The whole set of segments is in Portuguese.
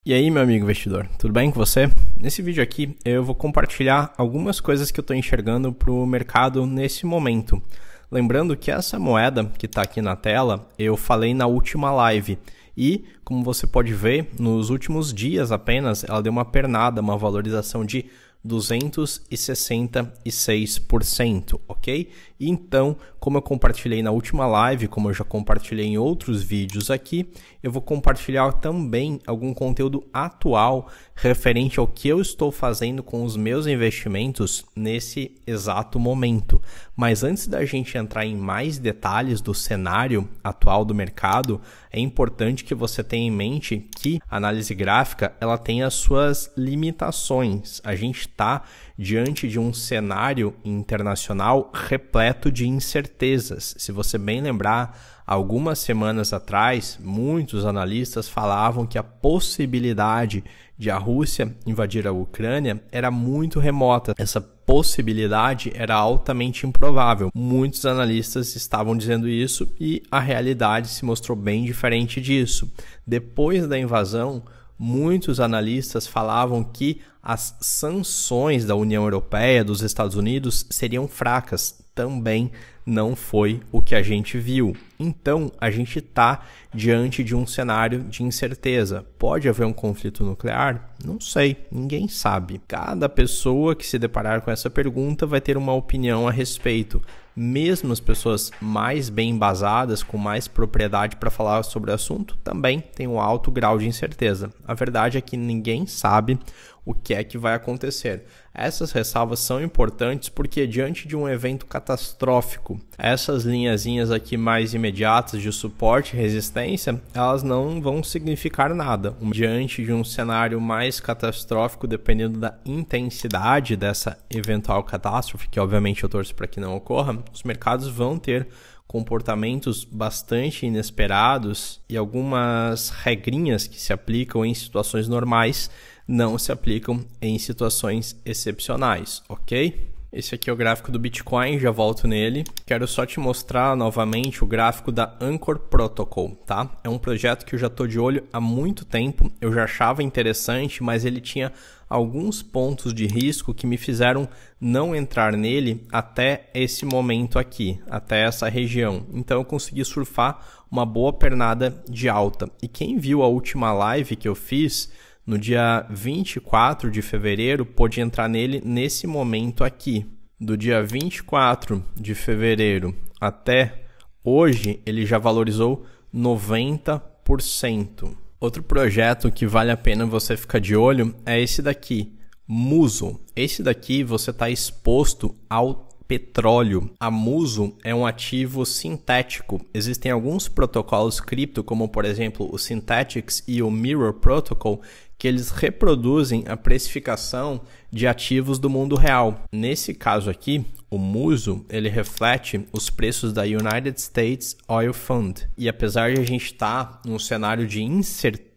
E aí, meu amigo investidor, tudo bem com você? Nesse vídeo aqui eu vou compartilhar algumas coisas que eu estou enxergando para o mercado nesse momento. Lembrando que essa moeda que está aqui na tela, eu falei na última live. E, como você pode ver, nos últimos dias apenas, ela deu uma pernada, uma valorização de 266%, ok? Então, como eu compartilhei na última live, como eu já compartilhei em outros vídeos aqui, eu vou compartilhar também algum conteúdo atual referente ao que eu estou fazendo com os meus investimentos nesse exato momento. Mas antes da gente entrar em mais detalhes do cenário atual do mercado, é importante que você tenha em mente que a análise gráfica ela tem as suas limitações. A gente está diante de um cenário internacional repleto de incertezas. Se você bem lembrar, algumas semanas atrás, muitos analistas falavam que a possibilidade de a Rússia invadir a Ucrânia era muito remota. Essa possibilidade era altamente improvável. Muitos analistas estavam dizendo isso e a realidade se mostrou bem diferente disso. Depois da invasão, muitos analistas falavam que as sanções da União Europeia, dos Estados Unidos, seriam fracas. Também não foi o que a gente viu. Então, a gente está diante de um cenário de incerteza. Pode haver um conflito nuclear? Não sei, ninguém sabe. Cada pessoa que se deparar com essa pergunta vai ter uma opinião a respeito. Mesmo as pessoas mais bem embasadas, com mais propriedade para falar sobre o assunto, também têm um alto grau de incerteza. A verdade é que ninguém sabe o que é que vai acontecer. Essas ressalvas são importantes porque diante de um evento catastrófico, essas linhazinhas aqui mais imediatas de suporte e resistência, elas não vão significar nada. Diante de um cenário mais catastrófico, dependendo da intensidade dessa eventual catástrofe, que obviamente eu torço para que não ocorra, os mercados vão ter comportamentos bastante inesperados e algumas regrinhas que se aplicam em situações normais não se aplicam em situações excepcionais, ok? Esse aqui é o gráfico do Bitcoin, já volto nele. Quero só te mostrar novamente o gráfico da Anchor Protocol, tá? É um projeto que eu já estou de olho há muito tempo, eu já achava interessante, mas ele tinha alguns pontos de risco que me fizeram não entrar nele até esse momento aqui, até essa região. Então eu consegui surfar uma boa pernada de alta. E quem viu a última live que eu fiz, no dia 24 de fevereiro, pôde entrar nele nesse momento aqui. Do dia 24 de fevereiro até hoje, ele já valorizou 90%. Outro projeto que vale a pena você ficar de olho é esse daqui, Muso. Esse daqui você está exposto ao petróleo. A Muso é um ativo sintético. Existem alguns protocolos cripto, como por exemplo o Synthetix e o Mirror Protocol, que eles reproduzem a precificação de ativos do mundo real. Nesse caso aqui, o Muso, ele reflete os preços da United States Oil Fund. E apesar de a gente estar num cenário de incerteza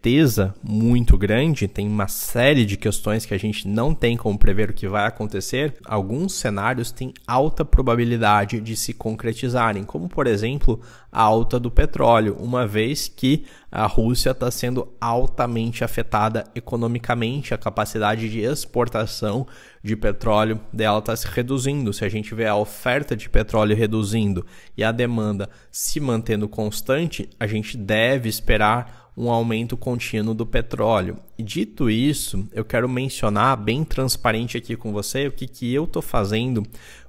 muito grande, tem uma série de questões que a gente não tem como prever o que vai acontecer, alguns cenários têm alta probabilidade de se concretizarem, como por exemplo a alta do petróleo, uma vez que a Rússia está sendo altamente afetada economicamente, a capacidade de exportação de petróleo dela está se reduzindo. Se a gente vê a oferta de petróleo reduzindo e a demanda se mantendo constante, a gente deve esperar um aumento contínuo do petróleo. E dito isso, eu quero mencionar bem transparente aqui com você o que eu estou fazendo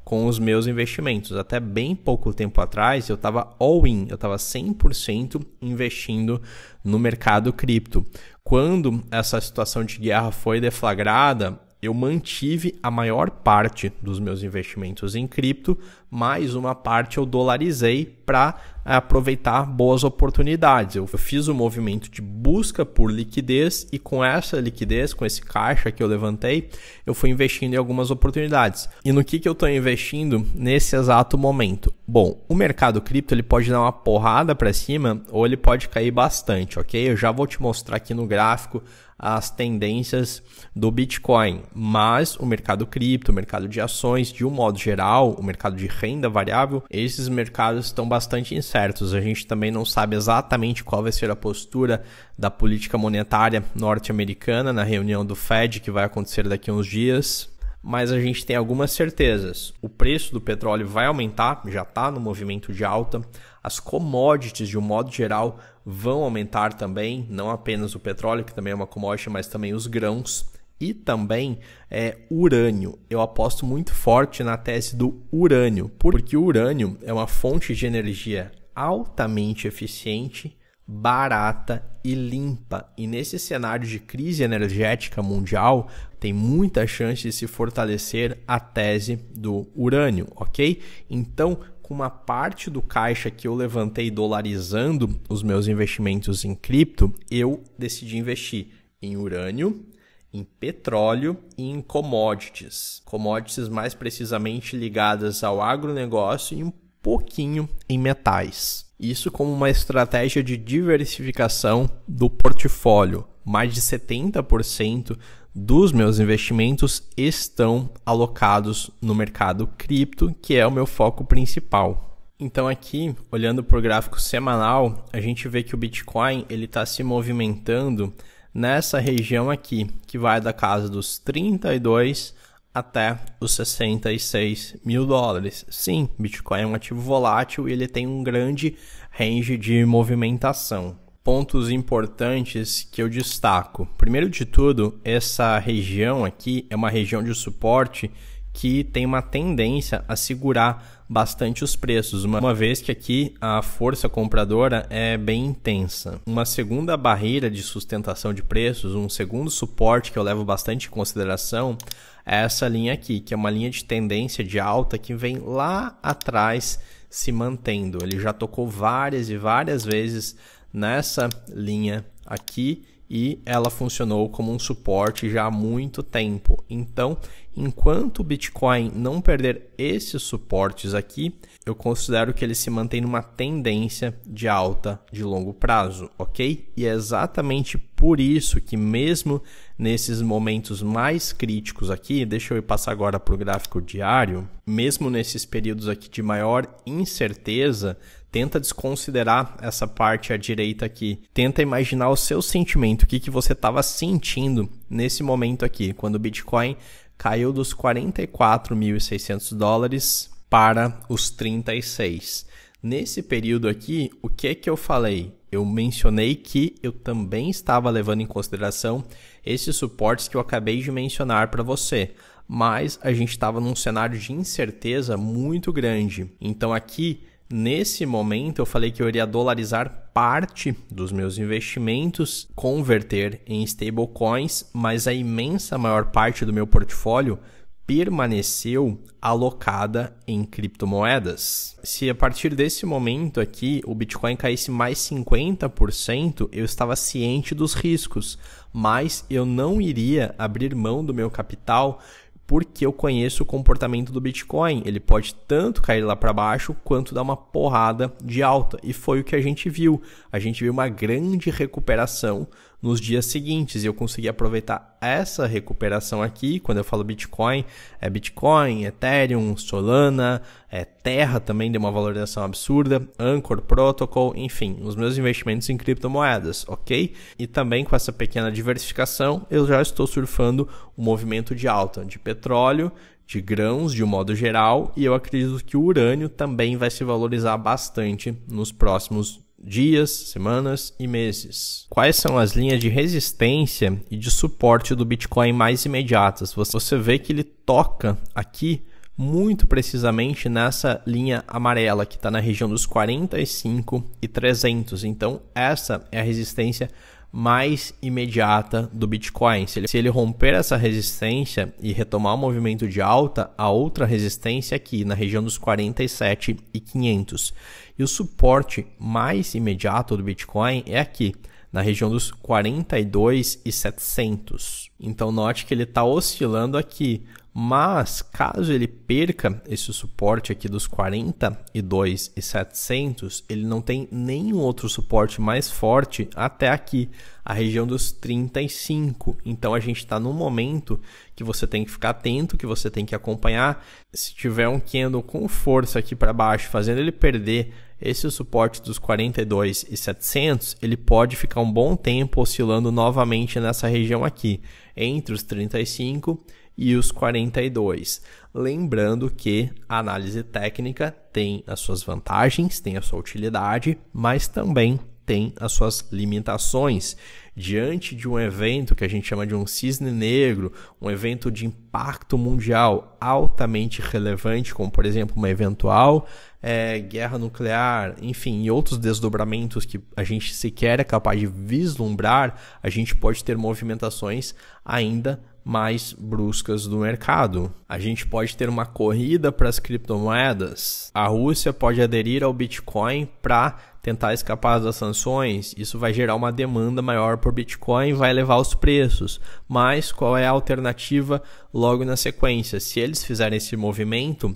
com os meus investimentos. Até bem pouco tempo atrás eu estava all-in, eu estava 100% investindo no mercado cripto. Quando essa situação de guerra foi deflagrada, eu mantive a maior parte dos meus investimentos em cripto, mais uma parte eu dolarizei para aproveitar boas oportunidades. Eu fiz um movimento de busca por liquidez e com essa liquidez, com esse caixa que eu levantei, eu fui investindo em algumas oportunidades. E no que eu estou investindo nesse exato momento? Bom, o mercado cripto ele pode dar uma porrada para cima ou ele pode cair bastante, ok? Eu já vou te mostrar aqui no gráfico as tendências do Bitcoin, mas o mercado cripto, o mercado de ações, de um modo geral, o mercado de renda variável, esses mercados estão bastante incertos. incertos. A gente também não sabe exatamente qual vai ser a postura da política monetária norte-americana na reunião do Fed, que vai acontecer daqui a uns dias. Mas a gente tem algumas certezas. O preço do petróleo vai aumentar, já está no movimento de alta. As commodities, de um modo geral, vão aumentar também, não apenas o petróleo, que também é uma commodity, mas também os grãos. E também urânio. Eu aposto muito forte na tese do urânio, porque o urânio é uma fonte de energia altamente eficiente, barata e limpa. E nesse cenário de crise energética mundial, tem muita chance de se fortalecer a tese do urânio, ok? Então, com uma parte do caixa que eu levantei dolarizando os meus investimentos em cripto, eu decidi investir em urânio, em petróleo e em commodities. Commodities mais precisamente ligadas ao agronegócio e um pouquinho em metais. Isso como uma estratégia de diversificação do portfólio. Mais de 70% dos meus investimentos estão alocados no mercado cripto, que é o meu foco principal. Então aqui, olhando para o gráfico semanal, a gente vê que o Bitcoin está se movimentando nessa região aqui, que vai da casa dos 32 até os 66 mil dólares. Sim, Bitcoin é um ativo volátil e ele tem um grande range de movimentação. Pontos importantes que eu destaco. Primeiro de tudo, essa região aqui é uma região de suporte que tem uma tendência a segurar bastante os preços, uma vez que aqui a força compradora é bem intensa. Uma segunda barreira de sustentação de preços, um segundo suporte que eu levo bastante em consideração é essa linha aqui, que é uma linha de tendência de alta que vem lá atrás se mantendo. Ele já tocou várias e várias vezes nessa linha aqui e ela funcionou como um suporte já há muito tempo. Então, enquanto o Bitcoin não perder esses suportes aqui, eu considero que ele se mantém numa tendência de alta de longo prazo, ok? E é exatamente por isso que mesmo nesses momentos mais críticos aqui, deixa eu passar agora para o gráfico diário, mesmo nesses períodos aqui de maior incerteza, tenta desconsiderar essa parte à direita aqui. Tenta imaginar o seu sentimento, o que você estava sentindo nesse momento aqui, quando o Bitcoin caiu dos 44.600 dólares para os 36. Nesse período aqui, o que eu falei? Eu mencionei que eu também estava levando em consideração esses suportes que eu acabei de mencionar para você. Mas a gente estava num cenário de incerteza muito grande. Então aqui, nesse momento, eu falei que eu iria dolarizar parte dos meus investimentos, converter em stablecoins, mas a imensa maior parte do meu portfólio permaneceu alocada em criptomoedas. Se a partir desse momento aqui o Bitcoin caísse mais 50%, eu estava ciente dos riscos, mas eu não iria abrir mão do meu capital porque eu conheço o comportamento do Bitcoin. Ele pode tanto cair lá para baixo quanto dar uma porrada de alta. E foi o que a gente viu. A gente viu uma grande recuperação nos dias seguintes. E eu consegui aproveitar essa recuperação aqui. Quando eu falo Bitcoin, é Bitcoin, Ethereum, Solana, Terra também deu uma valorização absurda, Anchor Protocol, enfim, os meus investimentos em criptomoedas, ok? E também com essa pequena diversificação, eu já estou surfando o movimento de alta de petróleo, de grãos de um modo geral, e eu acredito que o urânio também vai se valorizar bastante nos próximos dias, semanas e meses. Quais são as linhas de resistência e de suporte do Bitcoin mais imediatas? Você vê que ele toca aqui muito precisamente nessa linha amarela que está na região dos 45.300. Então essa é a resistência mais imediata do Bitcoin. Se ele romper essa resistência e retomar o movimento de alta, a outra resistência aqui na região dos 47.500. E o suporte mais imediato do Bitcoin é aqui, na região dos 42.700. Então note que ele está oscilando aqui, mas caso ele perca esse suporte aqui dos 42.700, ele não tem nenhum outro suporte mais forte até aqui, a região dos 35. Então a gente está num momento que você tem que ficar atento, que você tem que acompanhar. Se tiver um candle com força aqui para baixo, fazendo ele perder esse suporte dos 42.700, ele pode ficar um bom tempo oscilando novamente nessa região aqui, entre os 35 e os 42. Lembrando que a análise técnica tem as suas vantagens, tem a sua utilidade, mas também tem as suas limitações. Diante de um evento que a gente chama de um cisne negro, um evento de impacto mundial altamente relevante, como por exemplo uma eventual guerra nuclear, enfim, e outros desdobramentos que a gente sequer é capaz de vislumbrar, a gente pode ter movimentações ainda mais bruscas do mercado. A gente pode ter uma corrida para as criptomoedas. A Rússia pode aderir ao Bitcoin para tentar escapar das sanções. Isso vai gerar uma demanda maior por Bitcoin, vai elevar os preços. Mas qual é a alternativa logo na sequência? Se eles fizerem esse movimento,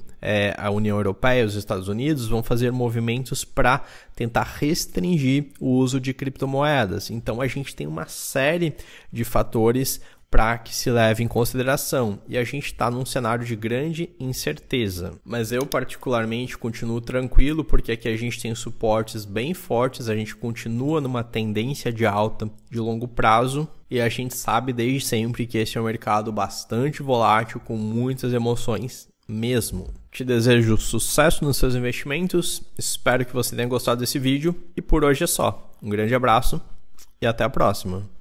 a União Europeia e os Estados Unidos vão fazer movimentos para tentar restringir o uso de criptomoedas. Então a gente tem uma série de fatores para que se leve em consideração, e a gente está num cenário de grande incerteza. Mas eu particularmente continuo tranquilo, porque aqui a gente tem suportes bem fortes, a gente continua numa tendência de alta de longo prazo, e a gente sabe desde sempre que esse é um mercado bastante volátil, com muitas emoções mesmo. Te desejo sucesso nos seus investimentos, espero que você tenha gostado desse vídeo, e por hoje é só. Um grande abraço e até a próxima.